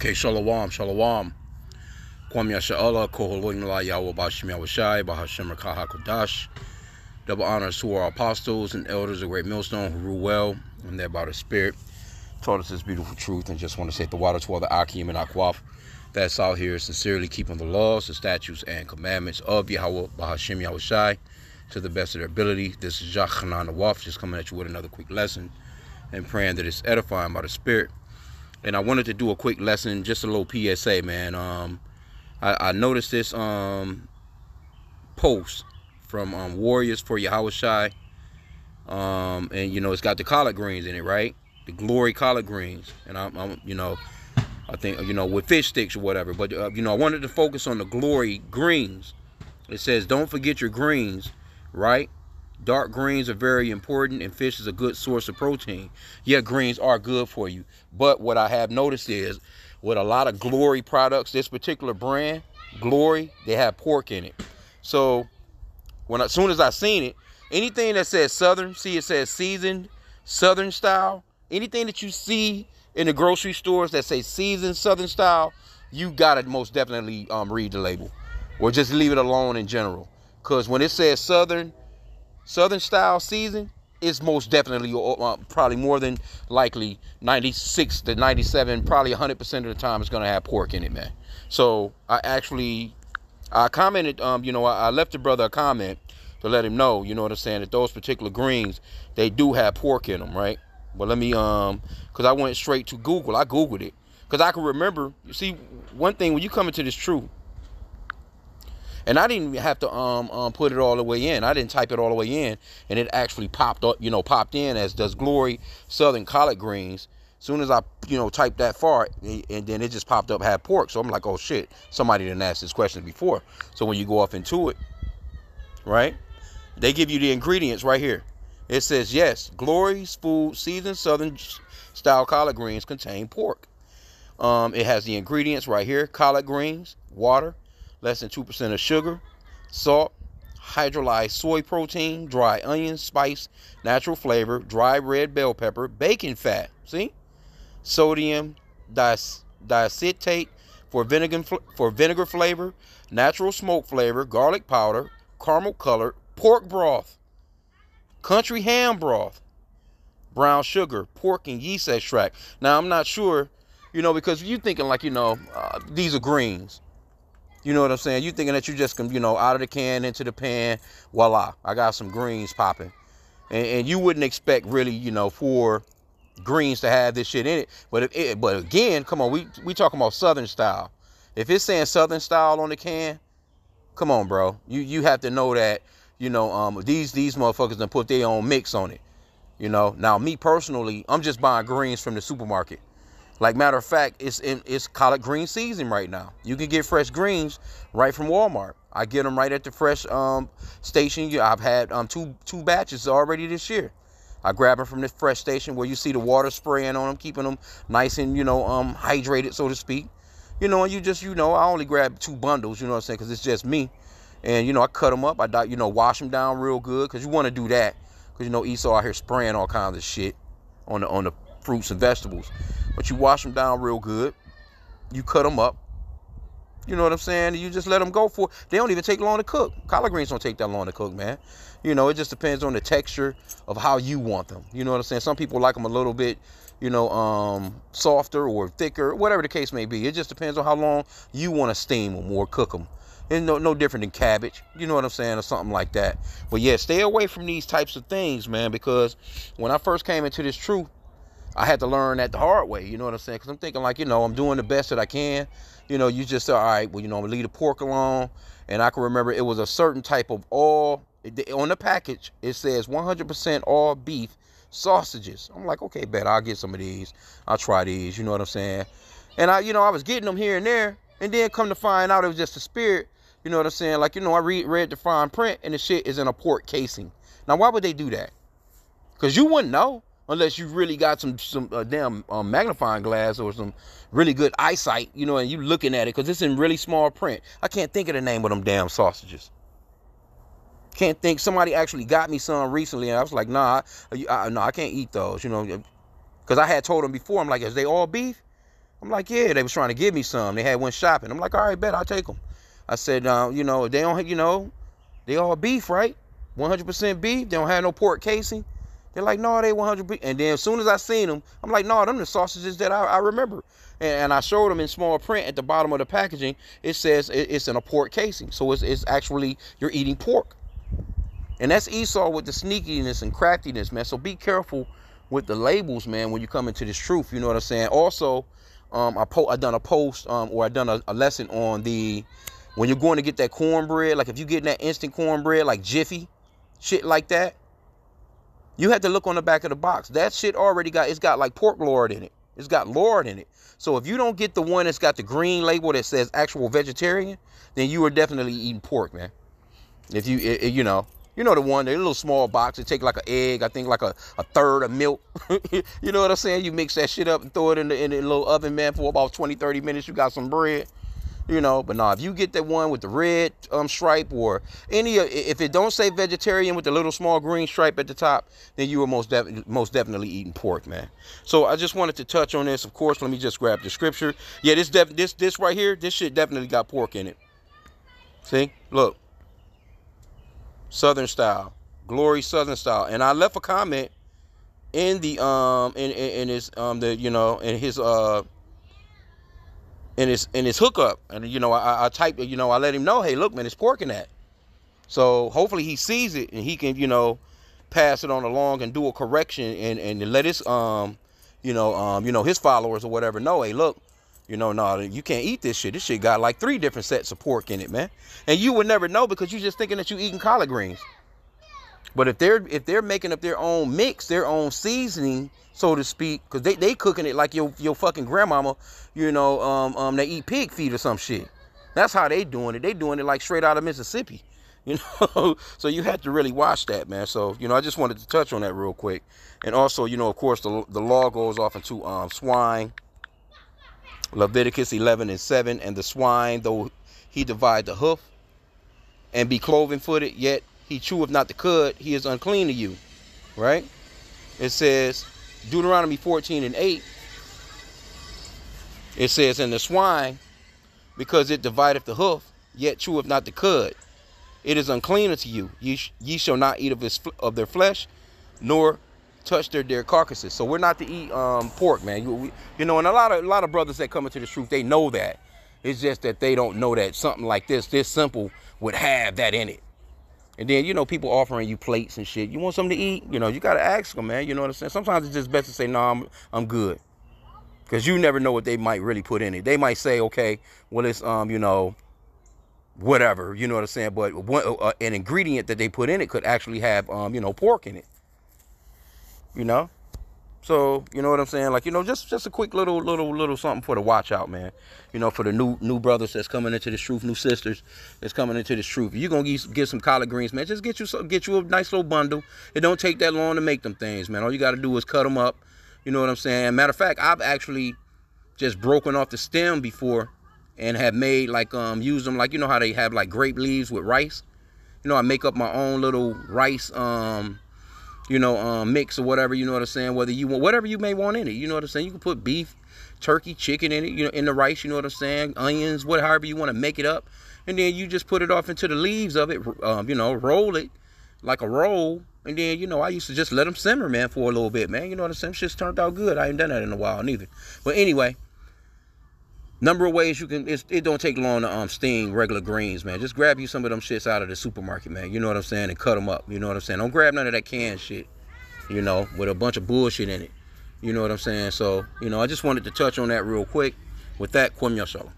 Okay, shalom, shalom. Kwam Yasha'Allah, Kohol La Yahweh Bashim Yahweh Bahashim Rakaha Kodash. Double honors to our apostles and elders of Great Millstone who rule well and they're by the Spirit. Taught us this beautiful truth, and just want to say the water to all the H.I.M and Akwaf that's out here sincerely keeping the laws, the statutes, and commandments of Yahweh Bahashim Yahweh to the best of their ability. This is Jachanan Awaf, just coming at you with another quick lesson and praying that it's edifying by the Spirit. And I wanted to do a quick lesson, just a little PSA, man. I noticed this post from Warriors for Yahweh and you know, it's got the collard greens in it, right? The glory collard greens, and I'm you know, I think, you know, with fish sticks or whatever. But you know, I wanted to focus on the glory greens. It says, don't forget your greens, right? Dark greens are very important, and fish is a good source of protein. Yeah, greens are good for you. But what I have noticed is, with a lot of glory products, this particular brand, Glory, they have pork in it. So as soon as I seen it, anything that says Southern, see it says seasoned, Southern style, anything that you see in the grocery stores that say seasoned Southern style, you gotta most definitely read the label, or just leave it alone in general. Because when it says Southern style season, it's most definitely probably more than likely 96 to 97, probably 100% of the time it's gonna have pork in it, man. So I commented, you know, I left the brother a comment to let him know, you know what I'm saying, that those particular greens, they do have pork in them, right? But let me, because I went straight to Google. I Googled it because I can remember. You see, one thing when you come into this truth, and I didn't even have to put it all the way in. I didn't type it all the way in, and it actually popped up, you know, popped in as does Glory Southern collard greens. As soon as I, you know, typed that far, and then it just popped up had pork. So I'm like, oh shit, somebody didn't ask this question before. So when you go off into it, right, they give you the ingredients right here. It says, yes, Glory's food seasoned Southern style collard greens contain pork. It has the ingredients right here: collard greens, water, less than 2% of sugar, salt, hydrolyzed soy protein, dry onions, spice, natural flavor, dry red bell pepper, bacon fat, see? Sodium diacetate for vinegar flavor, natural smoke flavor, garlic powder, caramel color, pork broth, country ham broth, brown sugar, pork and yeast extract. Now, I'm not sure, you know, because you thinking like, you know, these are greens. You know what I'm saying? You thinking that you just can, you know, out of the can into the pan, voila, I got some greens popping. And you wouldn't expect really, you know, for greens to have this shit in it. But again, come on, we talking about Southern style. If it's saying Southern style on the can, come on, bro. You have to know that, you know, these motherfuckers done put their own mix on it. You know, now me personally, I'm just buying greens from the supermarket. Like, matter of fact, it's collard green season right now. You can get fresh greens right from Walmart. I get them right at the fresh station. I've had two batches already this year. I grab them from the fresh station where you see the water spraying on them, keeping them nice and, you know, hydrated, so to speak. You know, and you just, you know, I only grab 2 bundles, you know what I'm saying, because it's just me. And, you know, I cut them up. I, you know, wash them down real good, because you want to do that. Because, you know, Esau out here spraying all kinds of shit on the fruits and vegetables. But you wash them down real good. You cut them up. You know what I'm saying? You just let them go for it. They don't even take long to cook. Collard greens don't take that long to cook, man. You know, it just depends on the texture of how you want them. You know what I'm saying? Some people like them a little bit, you know, softer or thicker, whatever the case may be. It just depends on how long you want to steam them or cook them. It's no different than cabbage, you know what I'm saying, or something like that. But yeah, stay away from these types of things, man, because when I first came into this truth, I had to learn that the hard way, you know what I'm saying? Because I'm thinking like, you know, I'm doing the best that I can. You know, you just say, all right, well, you know, I'm going to leave the pork alone. And I can remember it was a certain type of on the package, it says 100% all beef sausages. I'm like, okay, bet I'll get some of these. I'll try these, you know what I'm saying? And I was getting them here and there. And then come to find out it was just a spirit, you know what I'm saying? Like, you know, I read the fine print and the shit is in a pork casing. Now, why would they do that? Because you wouldn't know. Unless you really got some damn magnifying glass or some really good eyesight, you know, and you looking at it, because it's in really small print. I can't think of the name of them damn sausages. Can't think. Somebody actually got me some recently, and I was like, nah, no, I can't eat those, you know, because I had told them before, I'm like, is they all beef? I'm like, yeah, they was trying to give me some. They had went shopping. I'm like, all right, bet, I'll take them. I said, you know, they don't, you know, they all beef, right? 100% beef. They don't have no pork casing. They're like, no, they 100 beef. And then as soon as I seen them, I'm like, no, them the sausages that I remember. And I showed them in small print at the bottom of the packaging. It says it's in a pork casing. So it's actually, you're eating pork. And that's Esau with the sneakiness and craftiness, man. So be careful with the labels, man, when you come into this truth. You know what I'm saying? Also, I done a post or I done a lesson on when you're going to get that cornbread, like if you're getting that instant cornbread, like Jiffy, shit like that, you have to look on the back of the box. That shit already it's got like pork lard in it. It's got lard in it. So if you don't get the one that's got the green label that says actual vegetarian, then you are definitely eating pork, man. If you know the one, the little small box, it take like an egg, I think like a third of milk. You know what I'm saying? You mix that shit up and throw it in the little oven, man, for about 20, 30 minutes. You got some bread. You know, but no, if you get that one with the red stripe or if it don't say vegetarian with the little small green stripe at the top, then you are most definitely eating pork, man. So I just wanted to touch on this. Of course, let me just grab the scripture. Yeah, this right here, this shit definitely got pork in it. See, look, Southern style, Glory Southern style, and I left a comment in the in his in his hookup, and you know I typed, you know, I let him know, hey, look, man, it's pork in that. So hopefully he sees it and he can, you know, pass it on along and do a correction and let his his followers or whatever know, hey, look, you know, no, you can't eat this shit. This shit got like 3 different sets of pork in it, man. And you would never know because you're just thinking that you're eating collard greens. But if they're making up their own mix, their own seasoning, so to speak, because they cooking it like your fucking grandmama, you know, they eat pig feet or some shit. That's how they doing it. They doing it like straight out of Mississippi, you know. So you have to really watch that, man. So, you know, I just wanted to touch on that real quick. And also, you know, of course, the law goes off into swine. Leviticus 11:7, and the swine, though he divide the hoof and be cloven-footed, yet he cheweth not the cud, he is unclean to you. Right? It says, Deuteronomy 14:8, it says, and the swine, because it divideth the hoof, yet cheweth not the cud, it is unclean unto you. Ye shall not eat of their flesh, nor touch their carcasses. So we're not to eat pork, man. You know, and a lot of brothers that come into the truth, they know that. It's just that they don't know that something like this simple would have that in it. And then, you know, people offering you plates and shit. You want something to eat? You know, you got to ask them, man. You know what I'm saying? Sometimes it's just best to say, no, I'm good. Because you never know what they might really put in it. They might say, okay, well, it's, you know, whatever. You know what I'm saying? But an ingredient that they put in it could actually have, you know, pork in it. You know? So, you know what I'm saying? Like, you know, just a quick little something for the watch out, man. You know, for the new brothers that's coming into this truth, new sisters that's coming into this truth. If you're going to get some collard greens, man, just get you a nice little bundle. It don't take that long to make them things, man. All you got to do is cut them up. You know what I'm saying? Matter of fact, I've actually just broken off the stem before and have made, like, used them, like, you know how they have, like, grape leaves with rice? You know, I make up my own little rice, you know, mix or whatever, you know what I'm saying? Whether you want, whatever you may want in it, you know what I'm saying? You can put beef, turkey, chicken in it, you know, in the rice, you know what I'm saying? Onions, however you want to make it up. And then you just put it off into the leaves of it, you know, roll it like a roll. And then, you know, I used to just let them simmer, man, for a little bit, man. You know what I'm saying? Shit's turned out good. I ain't done that in a while neither. But anyway, number of ways you can, it don't take long to steam regular greens, man. Just grab you some of them shits out of the supermarket, man. You know what I'm saying? And cut them up. You know what I'm saying? Don't grab none of that canned shit, you know, with a bunch of bullshit in it. You know what I'm saying? So, you know, I just wanted to touch on that real quick. With that, Kwam Yashala.